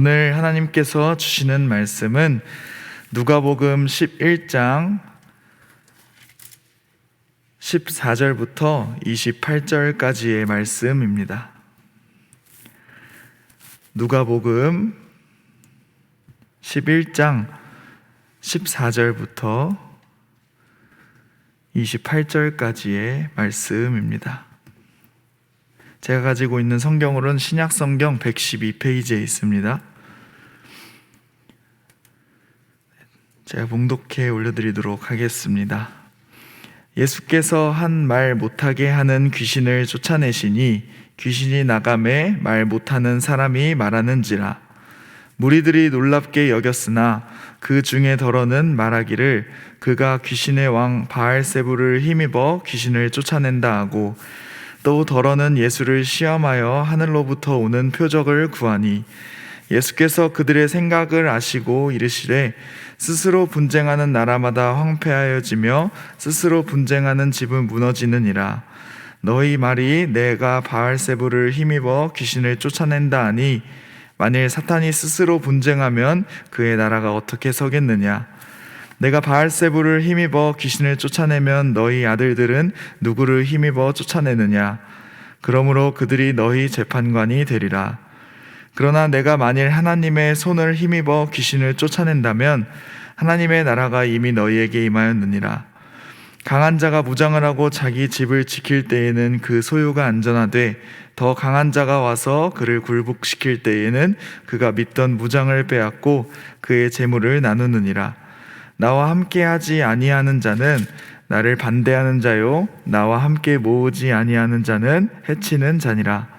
오늘 하나님께서 주시는 말씀은 누가복음 11장 14절부터 28절까지의 말씀입니다. 누가복음 11장 14절부터 28절까지의 말씀입니다. 제가 가지고 있는 성경으로는 신약성경 112페이지에 있습니다. 제가 봉독해 올려드리도록 하겠습니다. 예수께서 한 말 못하게 하는 귀신을 쫓아내시니 귀신이 나가매 말 못하는 사람이 말하는지라. 무리들이 놀랍게 여겼으나 그 중에 더러는 말하기를 그가 귀신의 왕 바알세불을 힘입어 귀신을 쫓아낸다 하고, 또 더러는 예수를 시험하여 하늘로부터 오는 표적을 구하니, 예수께서 그들의 생각을 아시고 이르시되 스스로 분쟁하는 나라마다 황폐하여지며 스스로 분쟁하는 집은 무너지느니라. 너희 말이 내가 바알세불을 힘입어 귀신을 쫓아낸다 하니, 만일 사탄이 스스로 분쟁하면 그의 나라가 어떻게 서겠느냐? 내가 바알세불을 힘입어 귀신을 쫓아내면 너희 아들들은 누구를 힘입어 쫓아내느냐? 그러므로 그들이 너희 재판관이 되리라. 그러나 내가 만일 하나님의 손을 힘입어 귀신을 쫓아낸다면 하나님의 나라가 이미 너희에게 임하였느니라. 강한 자가 무장을 하고 자기 집을 지킬 때에는 그 소유가 안전하되, 더 강한 자가 와서 그를 굴복시킬 때에는 그가 믿던 무장을 빼앗고 그의 재물을 나누느니라. 나와 함께하지 아니하는 자는 나를 반대하는 자요, 나와 함께 모으지 아니하는 자는 해치는 자니라.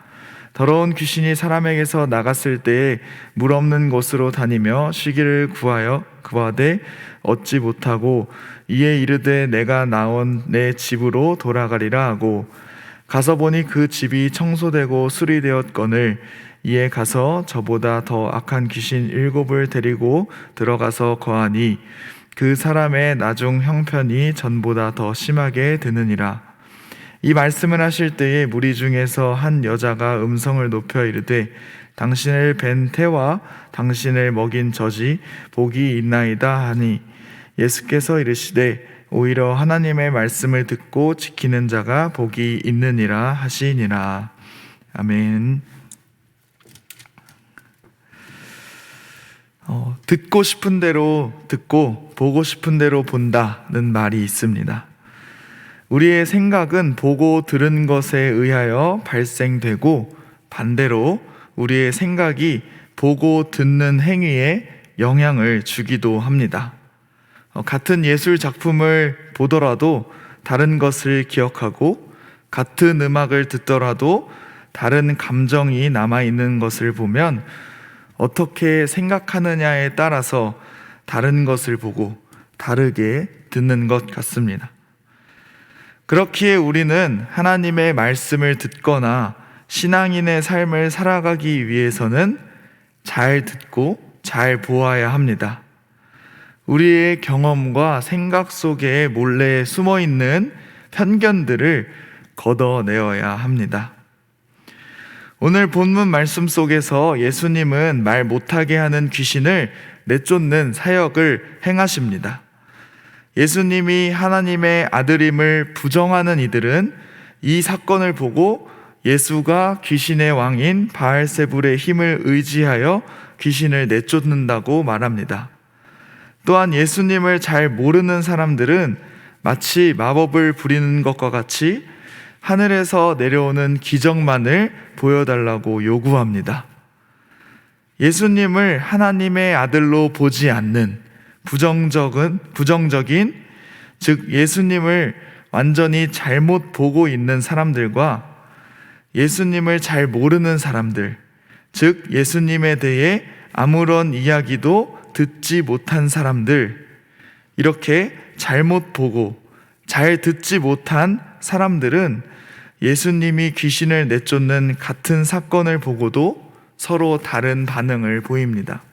더러운 귀신이 사람에게서 나갔을 때에 물 없는 곳으로 다니며 쉬기를 구하되 얻지 못하고, 이에 이르되 내가 나온 내 집으로 돌아가리라 하고, 가서 보니 그 집이 청소되고 수리되었거늘, 이에 가서 저보다 더 악한 귀신 7을 데리고 들어가서 거하니 그 사람의 나중 형편이 전보다 더 심하게 되느니라. 이 말씀을 하실 때에 무리 중에서 한 여자가 음성을 높여 이르되, 당신을 뵌 태와 당신을 먹인 젖이 복이 있나이다 하니, 예수께서 이르시되 오히려 하나님의 말씀을 듣고 지키는 자가 복이 있느니라 하시니라. 아멘. 듣고 싶은 대로 듣고 보고 싶은 대로 본다는 말이 있습니다. 우리의 생각은 보고 들은 것에 의하여 발생되고, 반대로 우리의 생각이 보고 듣는 행위에 영향을 주기도 합니다. 같은 예술 작품을 보더라도 다른 것을 기억하고, 같은 음악을 듣더라도 다른 감정이 남아있는 것을 보면 어떻게 생각하느냐에 따라서 다른 것을 보고 다르게 듣는 것 같습니다. 그렇기에 우리는 하나님의 말씀을 듣거나 신앙인의 삶을 살아가기 위해서는 잘 듣고 잘 보아야 합니다. 우리의 경험과 생각 속에 몰래 숨어있는 편견들을 걷어내어야 합니다. 오늘 본문 말씀 속에서 예수님은 말 못하게 하는 귀신을 내쫓는 사역을 행하십니다. 예수님이 하나님의 아들임을 부정하는 이들은 이 사건을 보고 예수가 귀신의 왕인 바알세불의 힘을 의지하여 귀신을 내쫓는다고 말합니다. 또한 예수님을 잘 모르는 사람들은 마치 마법을 부리는 것과 같이 하늘에서 내려오는 기적만을 보여달라고 요구합니다. 예수님을 하나님의 아들로 보지 않는 부정적인, 즉 예수님을 완전히 잘못 보고 있는 사람들과 예수님을 잘 모르는 사람들, 즉 예수님에 대해 아무런 이야기도 듣지 못한 사람들, 이렇게 잘못 보고 잘 듣지 못한 사람들은 예수님이 귀신을 내쫓는 같은 사건을 보고도 서로 다른 반응을 보입니다.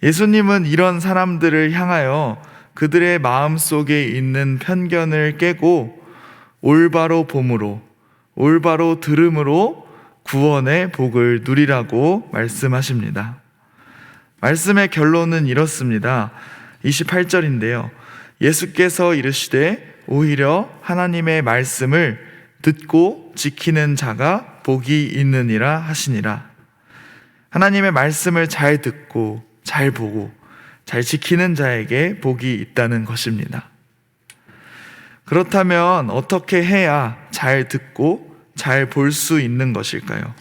예수님은 이런 사람들을 향하여 그들의 마음속에 있는 편견을 깨고 올바로 봄으로, 올바로 들음으로 구원의 복을 누리라고 말씀하십니다. 말씀의 결론은 이렇습니다. 28절인데요. 예수께서 이르시되 오히려 하나님의 말씀을 듣고 지키는 자가 복이 있느니라 하시니라. 하나님의 말씀을 잘 듣고 잘 보고 잘 지키는 자에게 복이 있다는 것입니다. 그렇다면 어떻게 해야 잘 듣고 잘 볼 수 있는 것일까요?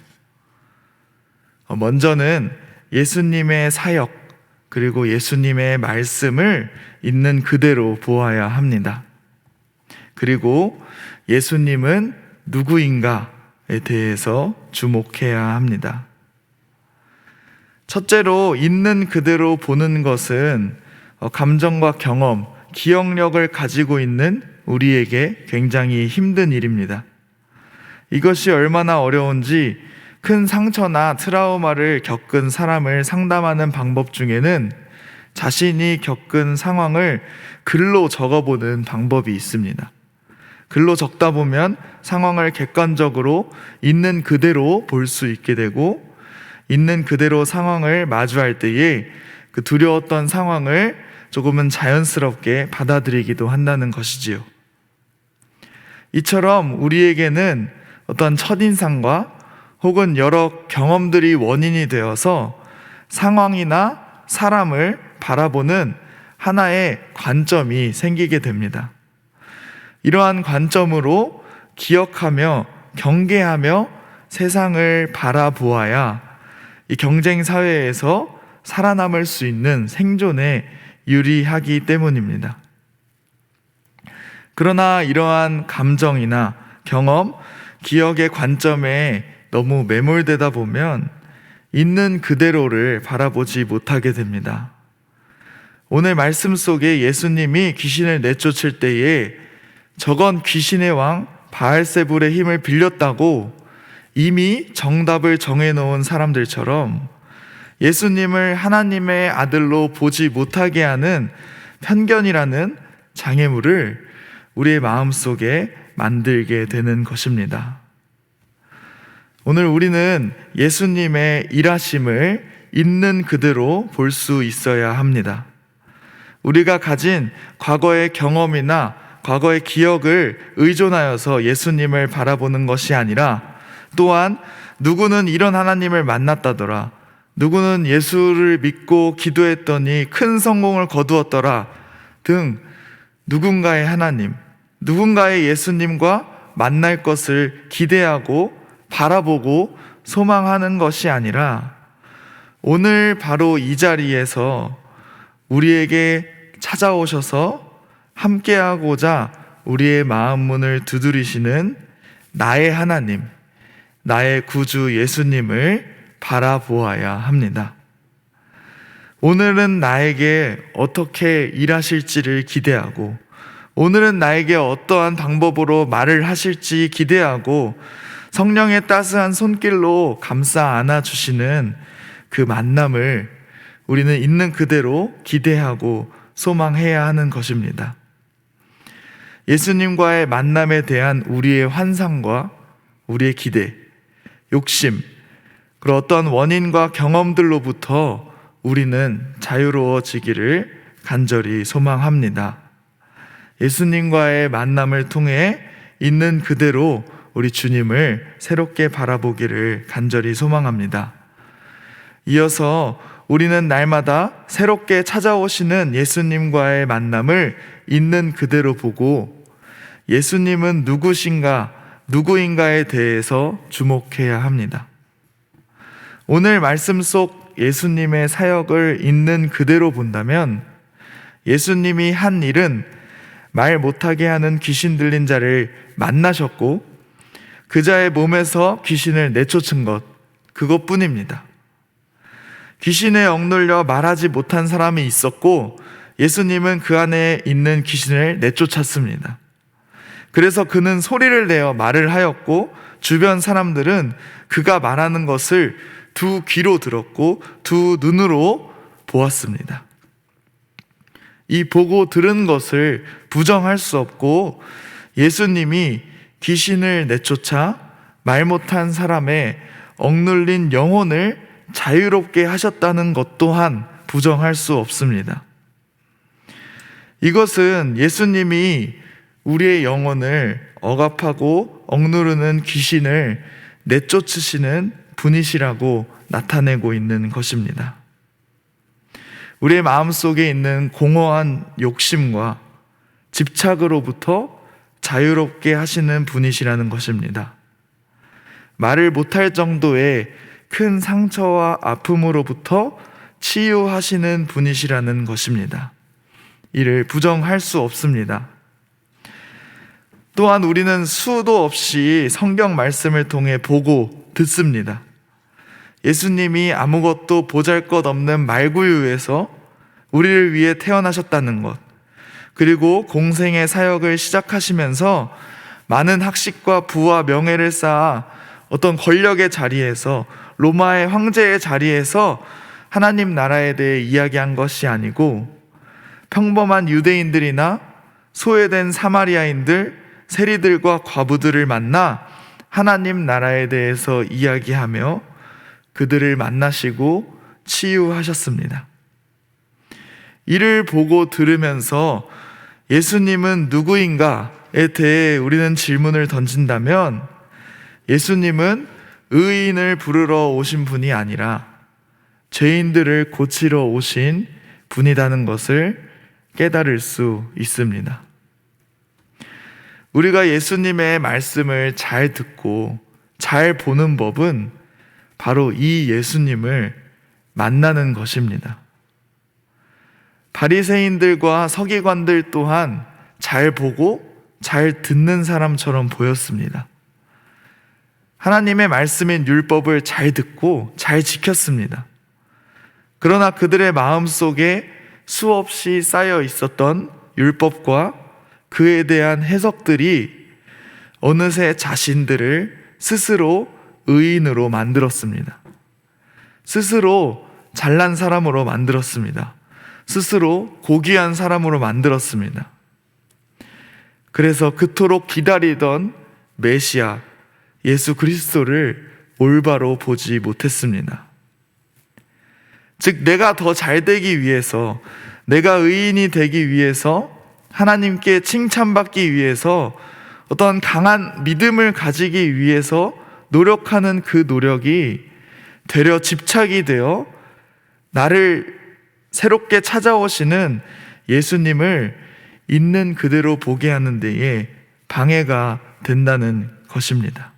먼저는 예수님의 사역 그리고 예수님의 말씀을 있는 그대로 보아야 합니다. 그리고 예수님은 누구인가에 대해서 주목해야 합니다. 첫째로 있는 그대로 보는 것은 감정과 경험, 기억력을 가지고 있는 우리에게 굉장히 힘든 일입니다. 이것이 얼마나 어려운지 큰 상처나 트라우마를 겪은 사람을 상담하는 방법 중에는 자신이 겪은 상황을 글로 적어보는 방법이 있습니다. 글로 적다 보면 상황을 객관적으로 있는 그대로 볼 수 있게 되고 있는 그대로 상황을 마주할 때에 그 두려웠던 상황을 조금은 자연스럽게 받아들이기도 한다는 것이지요. 이처럼 우리에게는 어떤 첫인상과 혹은 여러 경험들이 원인이 되어서 상황이나 사람을 바라보는 하나의 관점이 생기게 됩니다. 이러한 관점으로 기억하며 경계하며 세상을 바라보아야 이 경쟁 사회에서 살아남을 수 있는 생존에 유리하기 때문입니다. 그러나 이러한 감정이나 경험, 기억의 관점에 너무 매몰되다 보면 있는 그대로를 바라보지 못하게 됩니다. 오늘 말씀 속에 예수님이 귀신을 내쫓을 때에 저건 귀신의 왕 바알세불의 힘을 빌렸다고 이미 정답을 정해놓은 사람들처럼 예수님을 하나님의 아들로 보지 못하게 하는 편견이라는 장애물을 우리의 마음속에 만들게 되는 것입니다. 오늘 우리는 예수님의 일하심을 있는 그대로 볼 수 있어야 합니다. 우리가 가진 과거의 경험이나 과거의 기억을 의존하여서 예수님을 바라보는 것이 아니라 또한 누구는 이런 하나님을 만났다더라, 누구는 예수를 믿고 기도했더니 큰 성공을 거두었더라 등 누군가의 하나님, 누군가의 예수님과 만날 것을 기대하고 바라보고 소망하는 것이 아니라 오늘 바로 이 자리에서 우리에게 찾아오셔서 함께하고자 우리의 마음 문을 두드리시는 나의 하나님, 나의 구주 예수님을 바라보아야 합니다. 오늘은 나에게 어떻게 일하실지를 기대하고 오늘은 나에게 어떠한 방법으로 말을 하실지 기대하고 성령의 따스한 손길로 감싸 안아주시는 그 만남을 우리는 있는 그대로 기대하고 소망해야 하는 것입니다. 예수님과의 만남에 대한 우리의 환상과 우리의 기대, 욕심, 그리고 어떤 원인과 경험들로부터 우리는 자유로워지기를 간절히 소망합니다. 예수님과의 만남을 통해 있는 그대로 우리 주님을 새롭게 바라보기를 간절히 소망합니다. 이어서 우리는 날마다 새롭게 찾아오시는 예수님과의 만남을 있는 그대로 보고 예수님은 누구신가, 누구인가에 대해서 주목해야 합니다. 오늘 말씀 속 예수님의 사역을 있는 그대로 본다면 예수님이 한 일은 말 못하게 하는 귀신 들린 자를 만나셨고 그 자의 몸에서 귀신을 내쫓은 것, 그것뿐입니다. 귀신에 억눌려 말하지 못한 사람이 있었고 예수님은 그 안에 있는 귀신을 내쫓았습니다. 그래서 그는 소리를 내어 말을 하였고 주변 사람들은 그가 말하는 것을 두 귀로 들었고 두 눈으로 보았습니다. 이 보고 들은 것을 부정할 수 없고 예수님이 귀신을 내쫓아 말 못한 사람의 억눌린 영혼을 자유롭게 하셨다는 것 또한 부정할 수 없습니다. 이것은 예수님이 우리의 영혼을 억압하고 억누르는 귀신을 내쫓으시는 분이시라고 나타내고 있는 것입니다. 우리의 마음속에 있는 공허한 욕심과 집착으로부터 자유롭게 하시는 분이시라는 것입니다. 말을 못할 정도의 큰 상처와 아픔으로부터 치유하시는 분이시라는 것입니다. 이를 부정할 수 없습니다. 또한 우리는 수도 없이 성경 말씀을 통해 보고 듣습니다. 예수님이 아무것도 보잘것없는 말구유에서 우리를 위해 태어나셨다는 것, 그리고 공생의 사역을 시작하시면서 많은 학식과 부와 명예를 쌓아 어떤 권력의 자리에서, 로마의 황제의 자리에서 하나님 나라에 대해 이야기한 것이 아니고 평범한 유대인들이나 소외된 사마리아인들, 세리들과 과부들을 만나 하나님 나라에 대해서 이야기하며 그들을 만나시고 치유하셨습니다. 이를 보고 들으면서 예수님은 누구인가에 대해 우리는 질문을 던진다면, 예수님은 의인을 부르러 오신 분이 아니라 죄인들을 고치러 오신 분이라는 것을 깨달을 수 있습니다. 우리가 예수님의 말씀을 잘 듣고 잘 보는 법은 바로 이 예수님을 만나는 것입니다. 바리새인들과 서기관들 또한 잘 보고 잘 듣는 사람처럼 보였습니다. 하나님의 말씀인 율법을 잘 듣고 잘 지켰습니다. 그러나 그들의 마음속에 수없이 쌓여 있었던 율법과 그에 대한 해석들이 어느새 자신들을 스스로 의인으로 만들었습니다. 스스로 잘난 사람으로 만들었습니다. 스스로 고귀한 사람으로 만들었습니다. 그래서 그토록 기다리던 메시아 예수 그리스도를 올바로 보지 못했습니다. 즉, 내가 더 잘 되기 위해서, 내가 의인이 되기 위해서, 하나님께 칭찬받기 위해서, 어떤 강한 믿음을 가지기 위해서 노력하는 그 노력이 되려 집착이 되어 나를 새롭게 찾아오시는 예수님을 있는 그대로 보게 하는 데에 방해가 된다는 것입니다.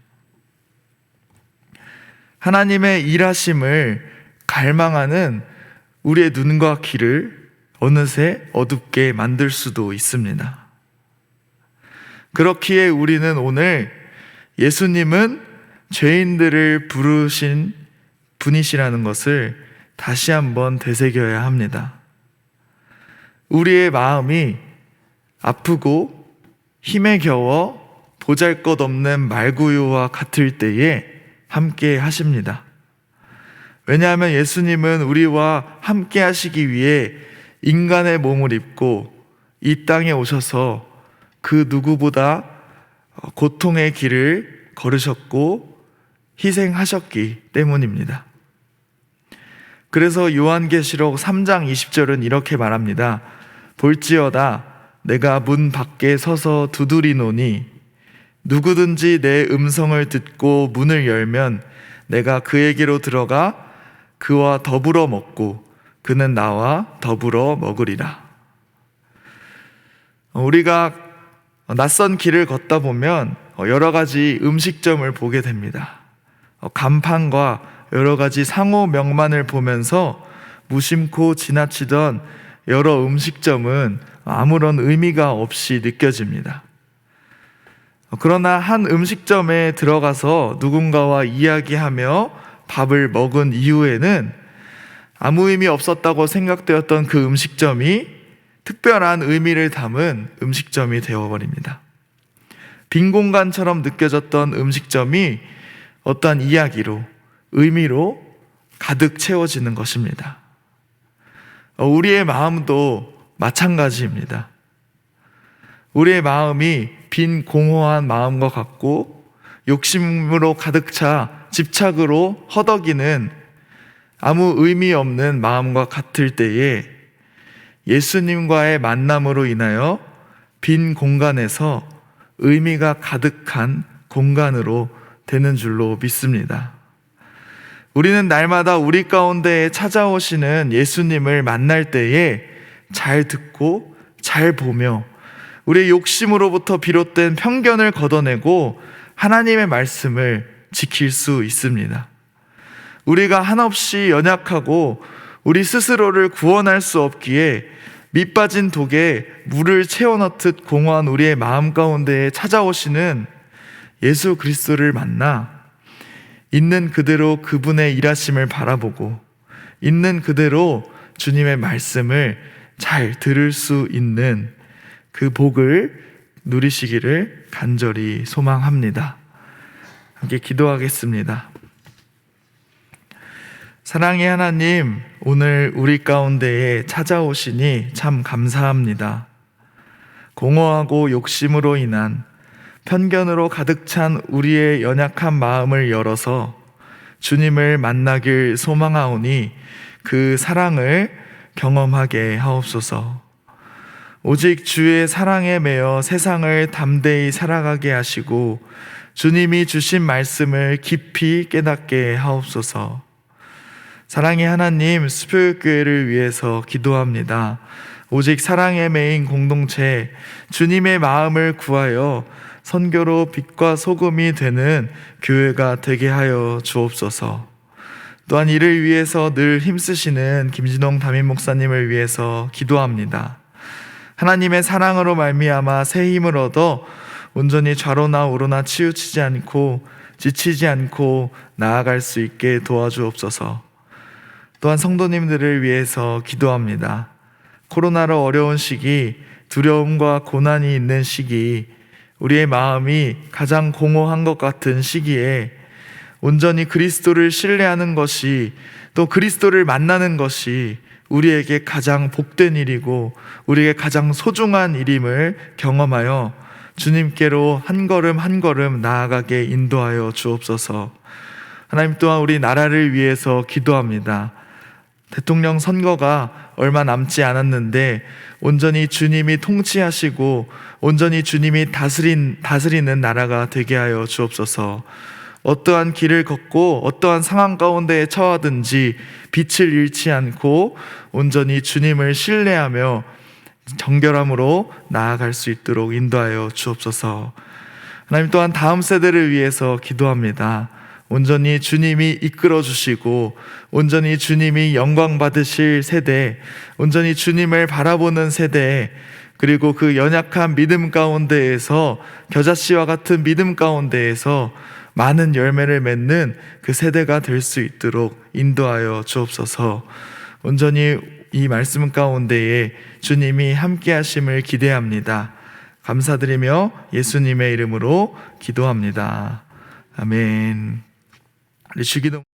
하나님의 일하심을 갈망하는 우리의 눈과 귀를 어느새 어둡게 만들 수도 있습니다. 그렇기에 우리는 오늘 예수님은 죄인들을 부르신 분이시라는 것을 다시 한번 되새겨야 합니다. 우리의 마음이 아프고 힘에 겨워 보잘것없는 말구유와 같을 때에 함께 하십니다. 왜냐하면 예수님은 우리와 함께 하시기 위해 인간의 몸을 입고 이 땅에 오셔서 그 누구보다 고통의 길을 걸으셨고 희생하셨기 때문입니다. 그래서 요한계시록 3장 20절은 이렇게 말합니다. 볼지어다 내가 문 밖에 서서 두드리노니 누구든지 내 음성을 듣고 문을 열면 내가 그에게로 들어가 그와 더불어 먹고 그는 나와 더불어 먹으리라. 우리가 낯선 길을 걷다 보면 여러 가지 음식점을 보게 됩니다. 간판과 여러 가지 상호 명만을 보면서 무심코 지나치던 여러 음식점은 아무런 의미가 없이 느껴집니다. 그러나 한 음식점에 들어가서 누군가와 이야기하며 밥을 먹은 이후에는 아무 의미 없었다고 생각되었던 그 음식점이 특별한 의미를 담은 음식점이 되어버립니다. 빈 공간처럼 느껴졌던 음식점이 어떠한 이야기로, 의미로 가득 채워지는 것입니다. 우리의 마음도 마찬가지입니다. 우리의 마음이 빈 공허한 마음과 같고 욕심으로 가득 차 집착으로 허덕이는 아무 의미 없는 마음과 같을 때에 예수님과의 만남으로 인하여 빈 공간에서 의미가 가득한 공간으로 되는 줄로 믿습니다. 우리는 날마다 우리 가운데에 찾아오시는 예수님을 만날 때에 잘 듣고 잘 보며 우리의 욕심으로부터 비롯된 편견을 걷어내고 하나님의 말씀을 지킬 수 있습니다. 우리가 한없이 연약하고 우리 스스로를 구원할 수 없기에 밑빠진 독에 물을 채워넣듯 공허한 우리의 마음 가운데에 찾아오시는 예수 그리스도를 만나 있는 그대로 그분의 일하심을 바라보고 있는 그대로 주님의 말씀을 잘 들을 수 있는 그 복을 누리시기를 간절히 소망합니다. 함께 기도하겠습니다. 사랑의 하나님, 오늘 우리 가운데에 찾아오시니 참 감사합니다. 공허하고 욕심으로 인한 편견으로 가득 찬 우리의 연약한 마음을 열어서 주님을 만나길 소망하오니 그 사랑을 경험하게 하옵소서. 오직 주의 사랑에 매여 세상을 담대히 살아가게 하시고 주님이 주신 말씀을 깊이 깨닫게 하옵소서. 사랑의 하나님, 수표교회를 위해서 기도합니다. 오직 사랑의 메인 공동체 주님의 마음을 구하여 선교로 빛과 소금이 되는 교회가 되게 하여 주옵소서. 또한 이를 위해서 늘 힘쓰시는 김진홍 담임 목사님을 위해서 기도합니다. 하나님의 사랑으로 말미암아 새 힘을 얻어 온전히 좌로나 우로나 치우치지 않고 지치지 않고 나아갈 수 있게 도와주옵소서. 또한 성도님들을 위해서 기도합니다. 코로나로 어려운 시기, 두려움과 고난이 있는 시기, 우리의 마음이 가장 공허한 것 같은 시기에 온전히 그리스도를 신뢰하는 것이, 또 그리스도를 만나는 것이 우리에게 가장 복된 일이고 우리에게 가장 소중한 일임을 경험하여 주님께로 한 걸음 한 걸음 나아가게 인도하여 주옵소서. 하나님, 또한 우리 나라를 위해서 기도합니다. 대통령 선거가 얼마 남지 않았는데 온전히 주님이 통치하시고 온전히 주님이 다스리는 나라가 되게 하여 주옵소서. 어떠한 길을 걷고 어떠한 상황 가운데에 처하든지 빛을 잃지 않고 온전히 주님을 신뢰하며 정결함으로 나아갈 수 있도록 인도하여 주옵소서. 하나님, 또한 다음 세대를 위해서 기도합니다. 온전히 주님이 이끌어 주시고 온전히 주님이 영광 받으실 세대, 온전히 주님을 바라보는 세대, 그리고 그 연약한 믿음 가운데에서 겨자씨와 같은 믿음 가운데에서 많은 열매를 맺는 그 세대가 될 수 있도록 인도하여 주옵소서. 온전히 이 말씀 가운데에 주님이 함께 하심을 기대합니다. 감사드리며 예수님의 이름으로 기도합니다. 아멘. 주기도